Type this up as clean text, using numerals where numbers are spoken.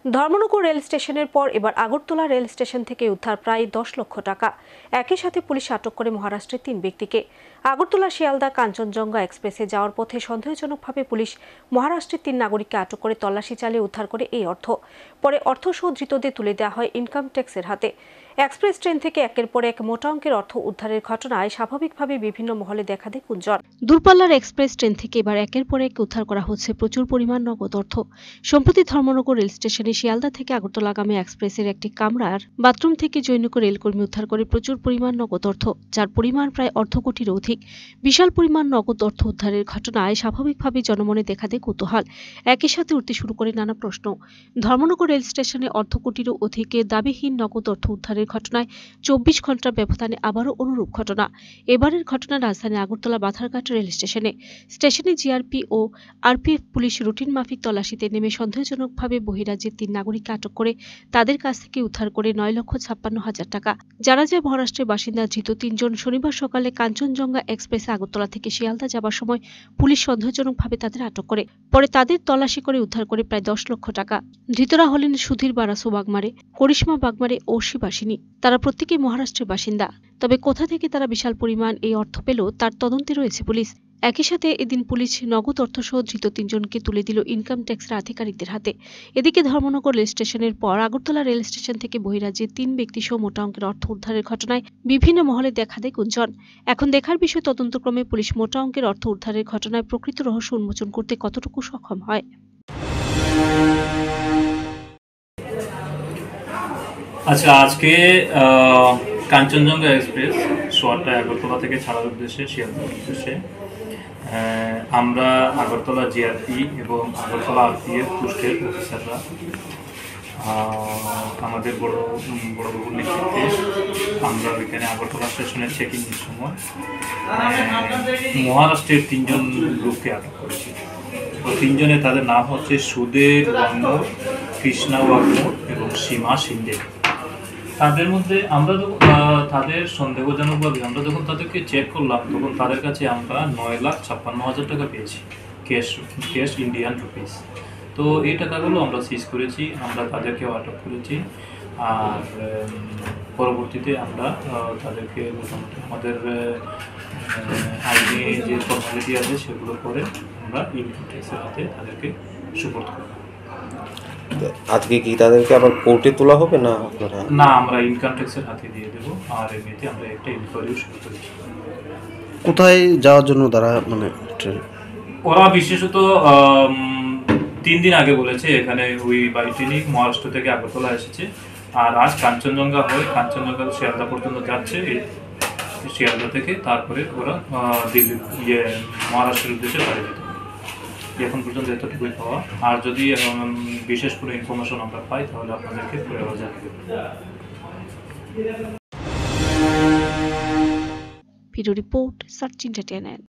Dharmanagar rail স্টেশনের পর এবার আগরতলা রেল স্টেশন থেকে উদ্ধার প্রায় 10 লক্ষ টাকা। একই সাথে পুলিশ আটক করে মহারাষ্ট্রের 3 ব্যক্তিকে। আগরতলা শিয়ালদা কাঞ্চনজঙ্ঘা এক্সপ্রেসে যাওয়ার পথে সন্দেহজনকভাবে পুলিশ মহারাষ্ট্রের 3 নাগরিককে আটক করে তল্লাশি চালিয়ে উদ্ধার করে এই অর্থ। পরে অর্থসহ ধৃতদের তুলে দেওয়া হয় ইনকাম ট্যাক্সের হাতে। এক্সপ্রেস ট্রেন থেকে একের পর এক মোটা অঙ্কের অর্থ উদ্ধারের ঘটনায় স্বাভাবিকভাবে বিভিন্ন মহলে দেখা দেয় গুঞ্জন। দূরপাল্লার এক্সপ্রেস ট্রেন থেকে এবার একের পর এক উদ্ধার করা হচ্ছে প্রচুর পরিমাণ নগদ অর্থ। সম্প্রতি ধর্মনগর রেল স্টেশনে শিয়ালদা থেকে আগরতলাগামী এক্সপ্রেসের একটি কামরার বাথরুম থেকে জৈনিক রেলকর্মী উদ্ধার করে প্রচুর পরিমাণ নগদ অর্থ, যার পরিমাণ প্রায় অর্ধ কোটিরও অধিক। বিশাল পরিমাণ নগদ অর্থ উদ্ধারের ঘটনায় স্বাভাবিকভাবে জনমনে দেখা দেয় কৌতূহল। একই সাথে উঠতে শুরু করে নানা প্রশ্ন। ধর্মনগর রেল স্টেশনে অর্ধ কোটিরও অধিকের দাবিহীন নগদ অর্থ উদ্ধারের ঘটনায় 24 ঘন্টার ব্যবধানে আবারও অনুরূপ ঘটনা। এবারের ঘটনা রাজধানী আগরতলা বাধারঘাট রেল স্টেশনে জিআরপি ও আরপিএফ পুলিশ রুটিন মাফিক তল্লাশিতে নেমে সন্দেহজনকভাবে বহিরাজ্যের 3 নাগরিককে আটক করে তাদের কাছ থেকে উদ্ধার করে 9,56,000 টাকা। জানা যায়, মহারাষ্ট্রের বাসিন্দা ধৃত 3 জন শনিবার সকালে কাঞ্চনজঙ্ঘা এক্সপ্রেসে আগরতলা থেকে শিয়ালদা যাবার সময় পুলিশ সন্দেহজনকভাবে তাদের আটক করে। পরে তাদের তল্লাশি করে উদ্ধার করে প্রায় 10 লক্ষ টাকা। ধৃতরা হলেন সুধীর বারাসু বাগমারে, করিশ্মা বাগমারে ও শিবাসিনী। তারা প্রত্যেকেই মহারাষ্ট্রের বাসিন্দা। তবে কোথা থেকে তারা বিশাল পরিমাণ এই অর্থ পেল তার তদন্তে রয়েছে পুলিশ। একই সাথে এদিন পুলিশ নগদ অর্থসহ ধৃত 3 জনকে তুলে দিল ইনকাম ট্যাক্সের আধিকারিকদের হাতে। এদিকে ধর্মনগর রেল স্টেশনের পর আগরতলা রেল স্টেশন থেকে বহিরাজ্যের 3 ব্যক্তিসহ মোটা অঙ্কের অর্থ উদ্ধারের ঘটনায় বিভিন্ন মহলে দেখা দেয় গুঞ্জন। এখন দেখার বিষয়, তদন্তক্রমে পুলিশ মোটা অঙ্কের অর্থ উদ্ধারের ঘটনায় প্রকৃত রহস্য উন্মোচন করতে কতটুকু সক্ষম হয়। আচ্ছা, আজকে কাঞ্চনজঙ্ঘা এক্সপ্রেস সোয়ারটা আগরতলা থেকে ছাড়ার উদ্দেশ্যে শিয়ালদার উদ্দেশ্যে আমরা আগরতলা জিআরপি এবং আগরতলা আরপিএফ পোস্টের অফিসাররা আমাদের বড়বাবুর নেতৃত্বে আমরা ওইখানে আগরতলা স্টেশনের চেকিংয়ের সময় মহারাষ্ট্রের 3 জন লোককে আটক করেছি। তো 3 জনে তাদের নাম হচ্ছে সুদেব ওয়াংমোর, কৃষ্ণা ওয়াংমোর এবং সীমা সিন্ডে। তাদের মধ্যে আমরা যখন তাদের সন্দেহজনকভাবে আমরা যখন তাদেরকে চেক করলাম, তখন তাদের কাছে আমরা 9,56,000 টাকা পেয়েছি, ক্যাশ ইন্ডিয়ান রুপিস। তো এই টাকাগুলো আমরা সিজ করেছি, আমরা তাদেরকেও আটক করেছি। আর পরবর্তীতে আমরা তাদেরকে মোটামুটি আমাদের আইনি যে ফর্মালিটি আছে সেগুলো করে আমরা ইনকাম ট্যাক্সের হাতে তাদেরকে সুপোর্ট করব। আজকে কি তাদেরকে আবার কোর্টে তোলা হবে না আপনারা? না, আমরা ইনকাম ট্যাক্সের হাতে দিয়ে দেবো। আর এমনিতে আমরা একটা ইনকোয়ারি শুরু করেছি। কোথায় যাওয়ার জন্য তারা ওরা বিশেষত 3 দিন আগে বলেছে এখানে ওই বাই ট্রেনে মহারাষ্ট্র থেকে আগরতলা এসেছে। আর আজ কাঞ্চনজঙ্ঘা হয়ে কাঞ্চনজঙ্ঘা শিয়ালদা পর্যন্ত যাচ্ছে। শিয়ালদা থেকে তারপরে ওরা দিল্লি মহারাষ্ট্রের উদ্দেশ্যে বাড়ি যেতে হবে। এখন পর্যন্ত এতটুকুই পাওয়া। আর যদি বিশেষ কোনো ইনফরমেশন আমরা পাই তাহলে আপনাদেরকে জানিয়ে দেব। Video report search entertainment.